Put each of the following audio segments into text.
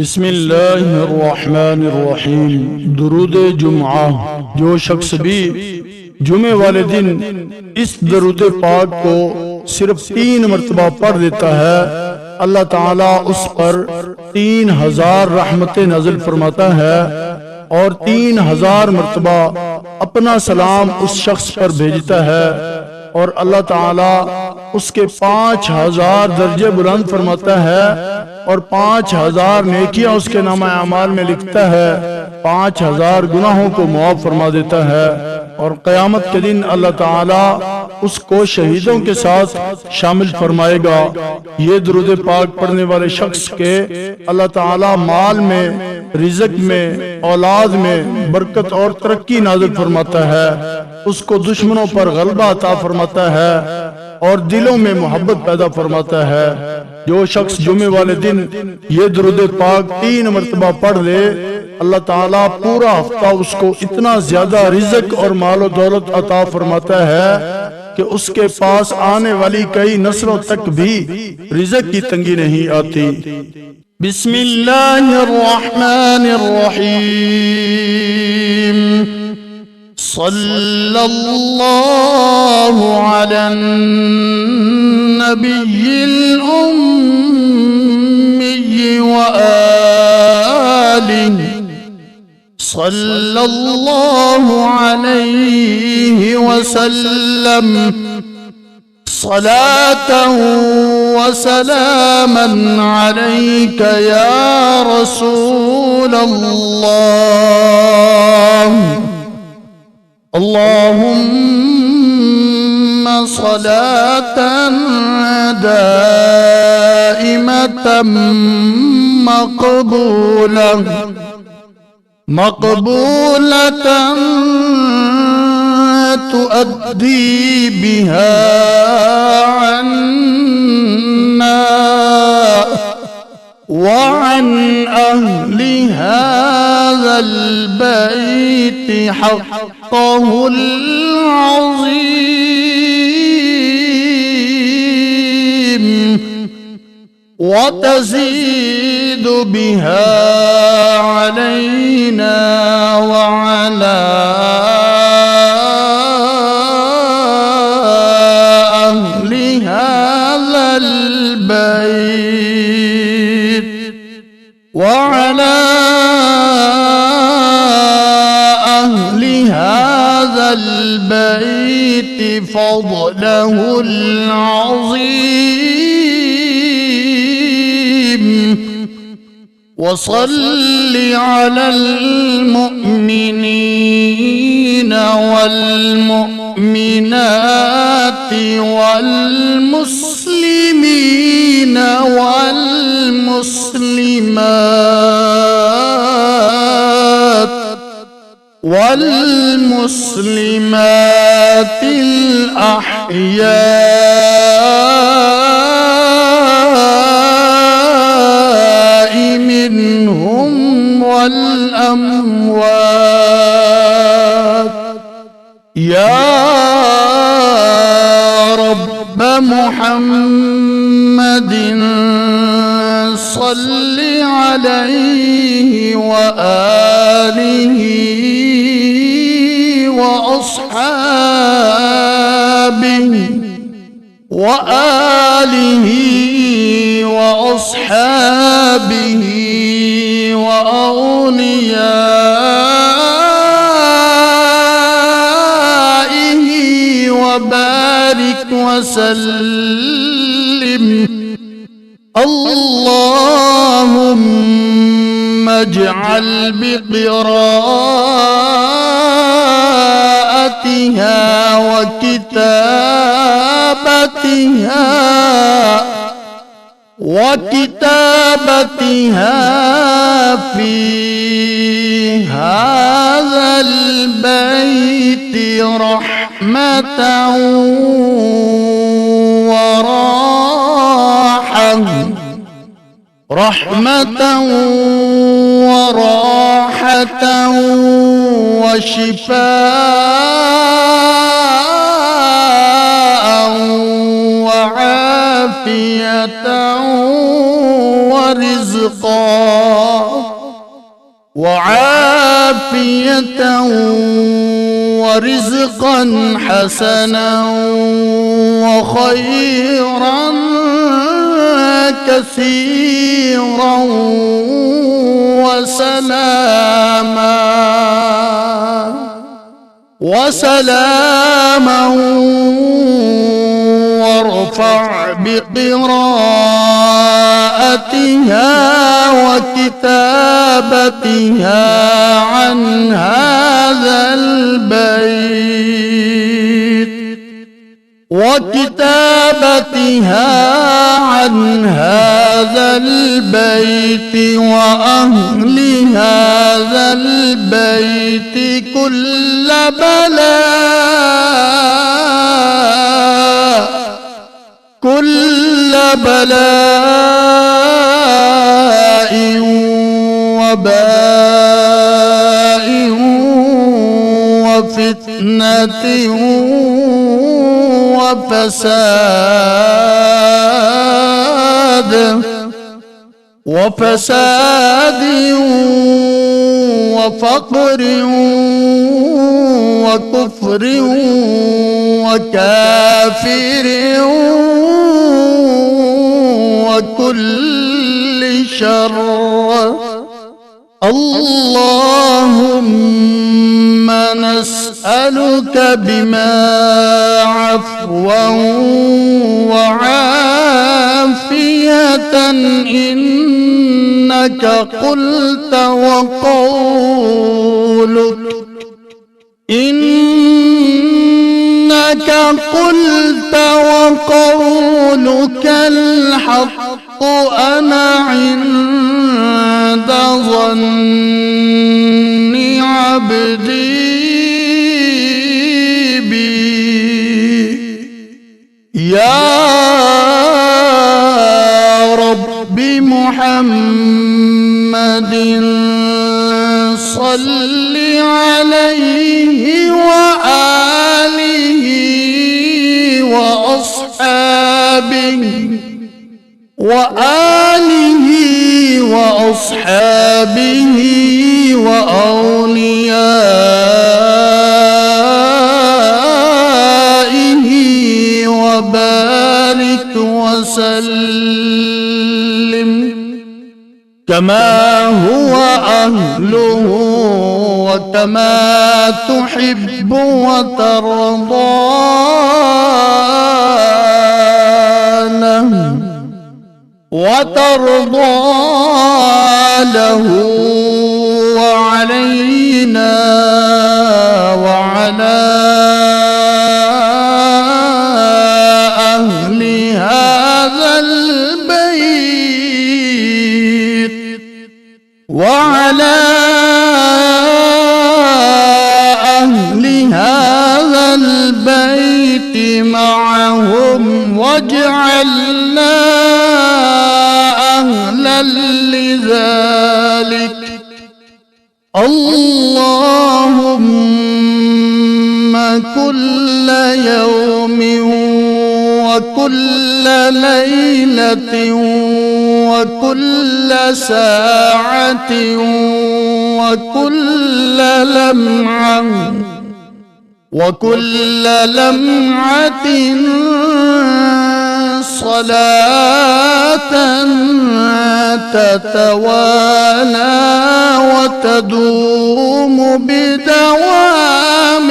बिस्मिल्लाहिर्रहमानिर्रहीम। दुरूद जुम्आ। जो शख्स भी जुमे वाले दिन इस दरूद पाक को सिर्फ 3 मरतबा पढ़ देता है, अल्लाह ताला उस पर 3000 रहमतें नाज़िल फरमाता है और 3000 मरतबा अपना सलाम उस शख्स पर भेजता है और अल्लाह ताला उसके 5000 दर्जे बुलंद फरमाता है और 5000 नेकियां उसके नामा अमाल में लिखता है, 5000 गुनाहों को मुआफ फरमा देता है और क़यामत के दिन अल्लाह ताला उसको शहीदों के साथ शामिल फरमाएगा। ये दुरूद पाक पढ़ने वाले शख्स के अल्लाह ताला माल में, रिज़्क़ में, औलाद में बरकत और तरक्की नाज़िल फरमाता है, उसको दुश्मनों पर गलबा अता फरमाता है और दिलों में मोहब्बत पैदा फरमाता है। जो शख्स जुमे वाले दिन ये दुरूद पाक 3 मरतबा पढ़ ले, अल्लाह ताला पूरा हफ्ता उसको इतना ज्यादा रिज़्क़ और मालो दौलत अता फरमाता है कि उसके पास आने वाली कई नस्लों तक भी रिज़्क़ की तंगी नहीं आती। बिस्मिल्लाहिर्रहमानिर्रहीम। सल्लल्लाहु अलैहि नबिय्यिल उम्मी व आलिहि सल्लल्लाहु अलैहि वसल्लम सलातन व सलामन अलैका या रसूलल्लाह। अल्लाहुम्मा सलातन दाइमतन मक़बूलतन तुअद्दी बिहा अन्ना वअन अहली हाज़ल बैत हक़्क़हुल अज़ीम वतज़ीद बिहा अलैना वअला अहली हाज़ल बैत वअला अहली हाज़ल बैत फ़ज़लहुल अज़ीम वसल्लि अलल मुअमिनीन वल मुअमिनाति वल मुस्लिमीन वल मुस्लिमात वल मुस्लिमातिल अहयाइ मिनहुम वल अमवात। या रब्ब मुहम्मदिन सल्लि अलैहि व आलिहि व अस्हाबिहि व आलिहि व अस्हाबिहि व औलियाइहि व बारिक व सल्लिम। अल्लाहुम्मा इजअल बिक़िराअतिहा व किताबतिहा फी हाज़ल बैत रहमतन व रहमतन व राहतन व शिफाअन व وعافية ورزقا حسنا وخيرا كثيرا وسلاما وارفع بقراءتها وكتابتها عن هذا البيت وأهل هذا البيت كل بلاء وباء وفتنة وفساد وفقر وكفر وكافر وكل شر. اللهم نسألك بما عفوا وعافية إنك قلت وقولك الحق أنا عند ظن عبدي بي. يا رب محمد صل عليه وآله وأصحابه وأوليائه وبارك وسلم كما هو أهله وكما تحب وترضى له وعلينا وعلى أهل هذا البيت معهم واجعلنا أهلا لذلك. اللهم كل يوم وكل ليلة وكل ساعة وكل لمعة صلاة تتوالى وتدوم بدوام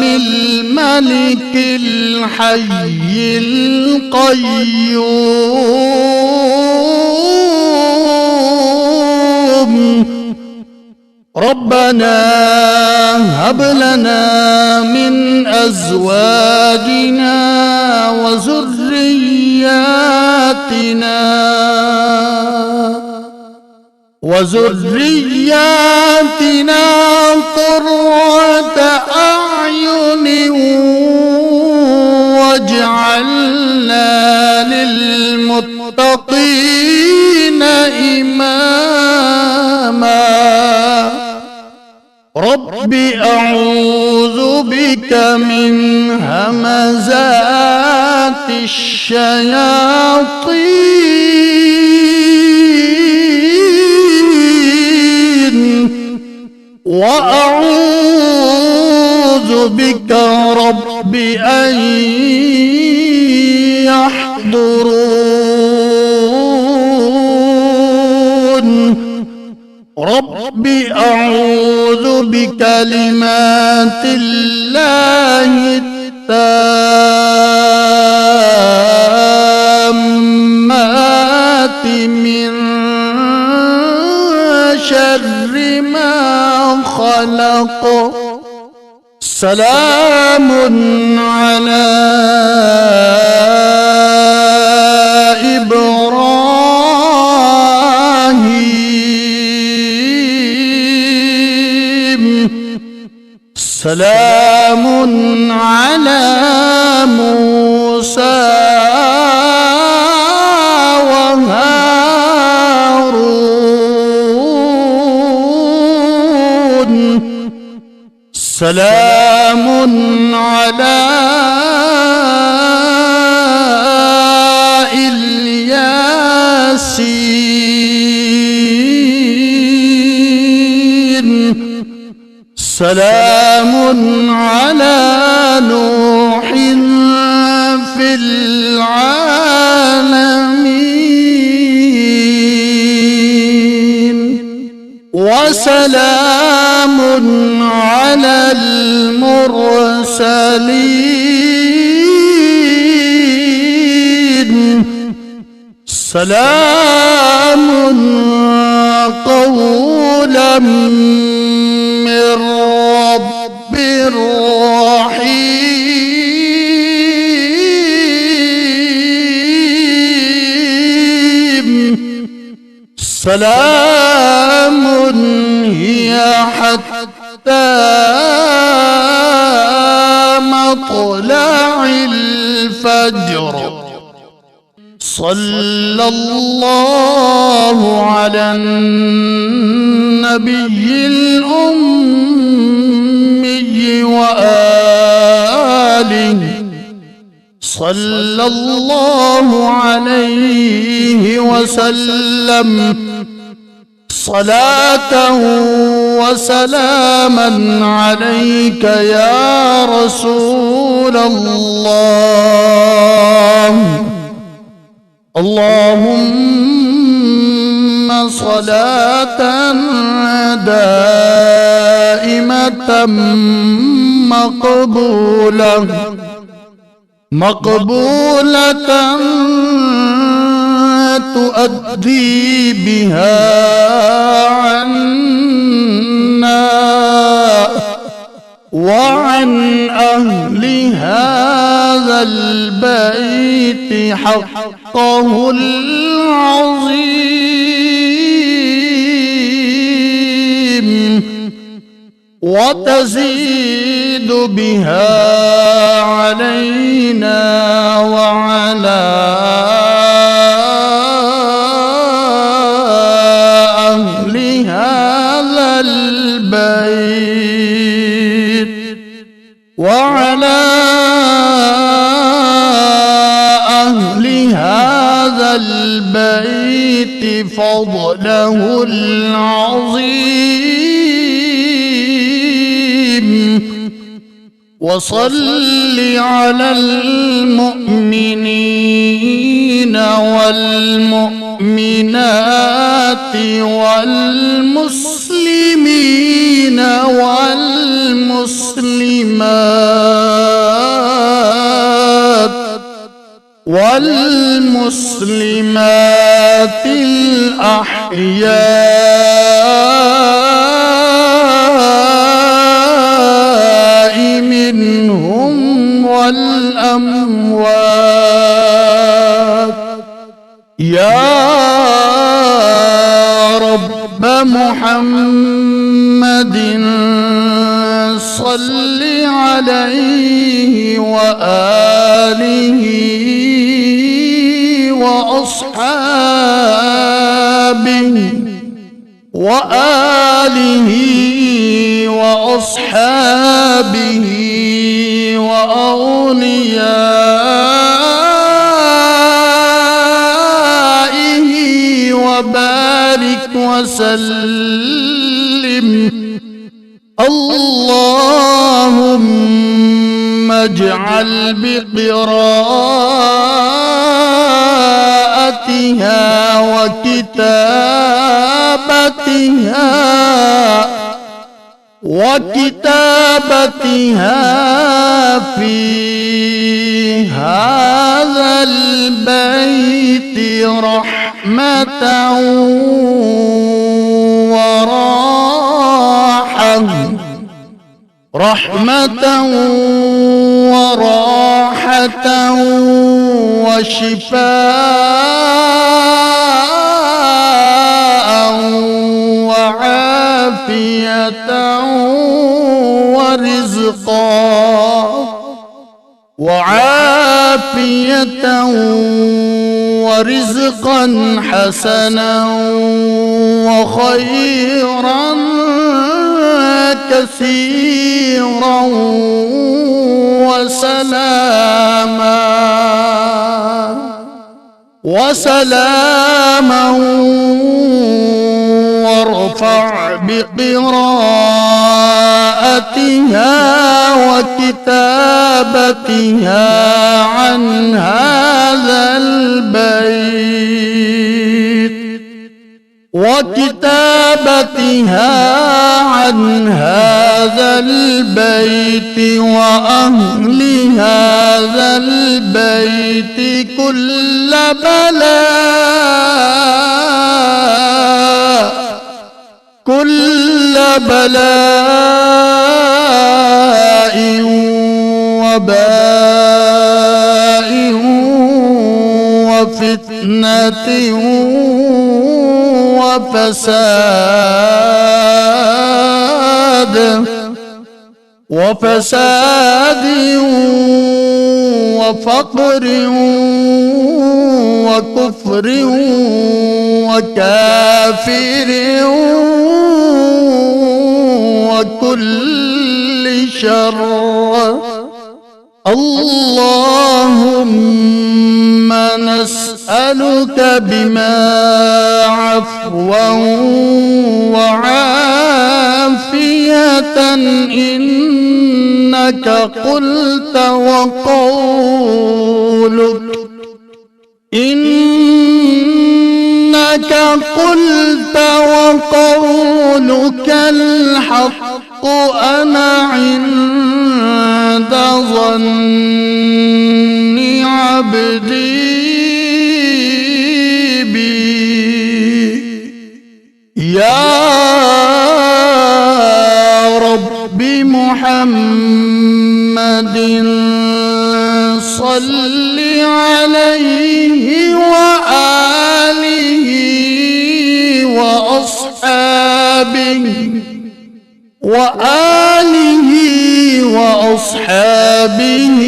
الملك الحي القيوم. ربنا هب لنا من أزواجنا وذرياتنا قرة أعين واجعلنا للمتقين إماما. رب أعوذ بك من همزات الشياطين وأعوذ بك رب أن يحضرون رب أعوذ بكلمات الله التامات من شر ما خلق سلام على إبراهيم سلام على موسى وهارون سلام على الياسين سلام على نوح في العالمين وسلام على المرسلين سلام قولا من رب رحيم سلام هي حتى مطلع الفجر صلى الله على النبي الأمي وآله صلى الله عليه وسلم صلاة وسلاما عليك يا رسول الله اللهم صلاة دائمة مقبولة تؤدي بها عنا وعن أهل هذا البيت حقه العظيم وتزيد بها علينا وعلى أهل هذا البيت وعلى أهل هذا البيت فضله العظيم وصل على المؤمنين والمؤمنات والمسلمين والمسلمات الأحياء منهم والأموات يا رب محمد صل عليه وآله وأصحابه وأصحابه وأوليائه وبارك وسلم. اللهم اجعل بقراءتها وكتابتها في هذا البيت رحمة وراحة وشفاء وعافية ورزقا حسنا وخيرا كثيرا وسلاما وارفع بقراءتها وكتابتها عن هذا البيت وأهل هذا البيت كل بلاء وباء وفتنة وفساد وفقر وكفر وكافر وكل شر. اللهم نسألك بما عفوا وعافية إنك قلت وقولك الحق أنا عند ظن عبدي بي. يا رب محمد صل عليه وآله وأصحابه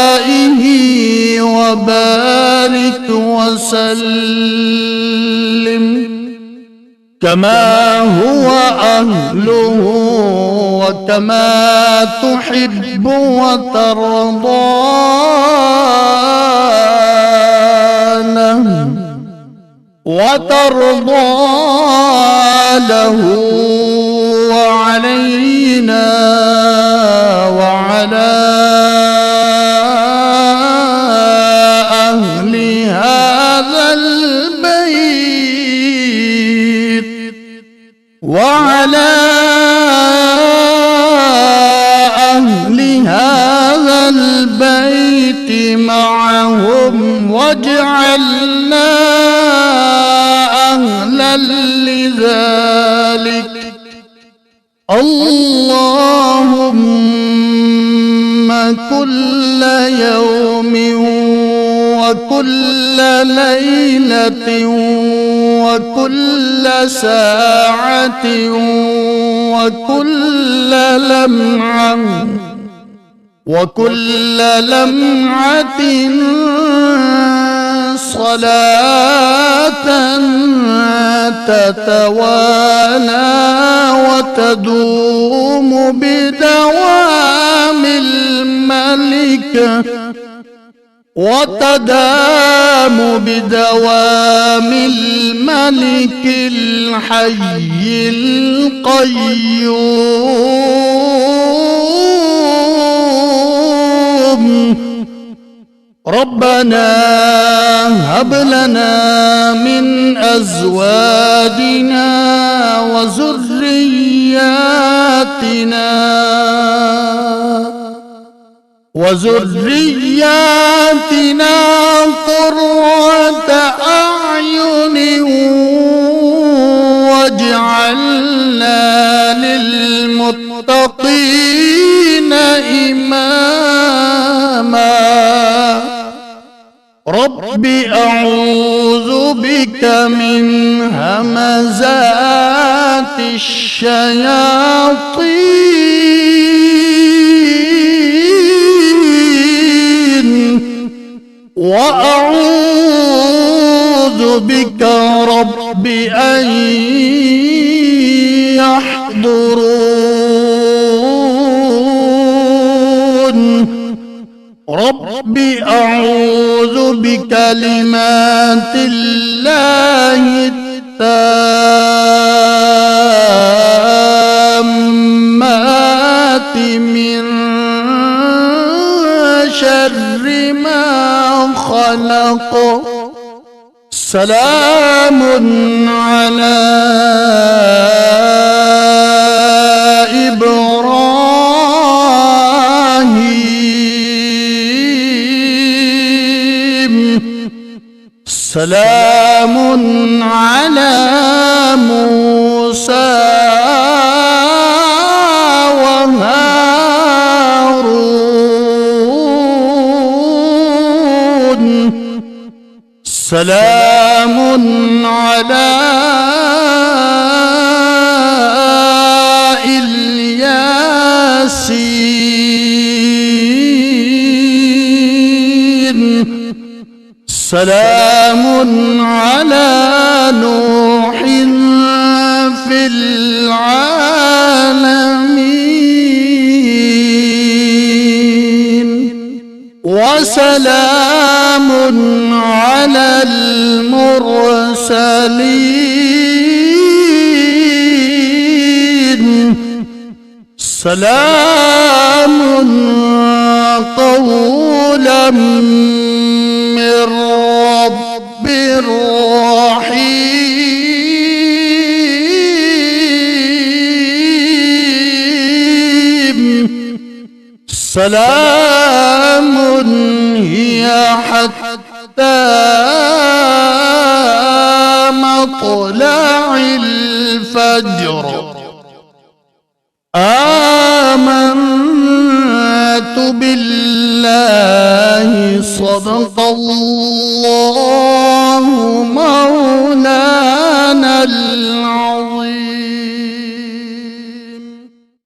وأوليائه وبارك وسلم كما هو أهله وكما تحب وترضى له وعلينا وعلى أهل هذا البيت معهم واجعلنا أهلا لذلك. اللهم كل يوم وكل ليلة وكل ساعة وكل لمعة صلاة تتوالى وتدوم بدوام الملك الحي القيوم. ربنا هب لنا من أزواجنا وذرياتنا قرة أعين واجعلنا للمتقين إماما. رب أعوذ بك من همزات الشياطين وأعوذ بك رب أن يحضرون. رب أعوذ بكلمات الله التامات من شر ما خلق. سلام على إبراهيم. سلام على موسى وهارون. سلام على الياسين. سلام على نوح في العالمين. وسلام على المرسلين. سلام قولا من رب رحيم. سلام هي حتى مطلع الفجر. آمنت بالله صدق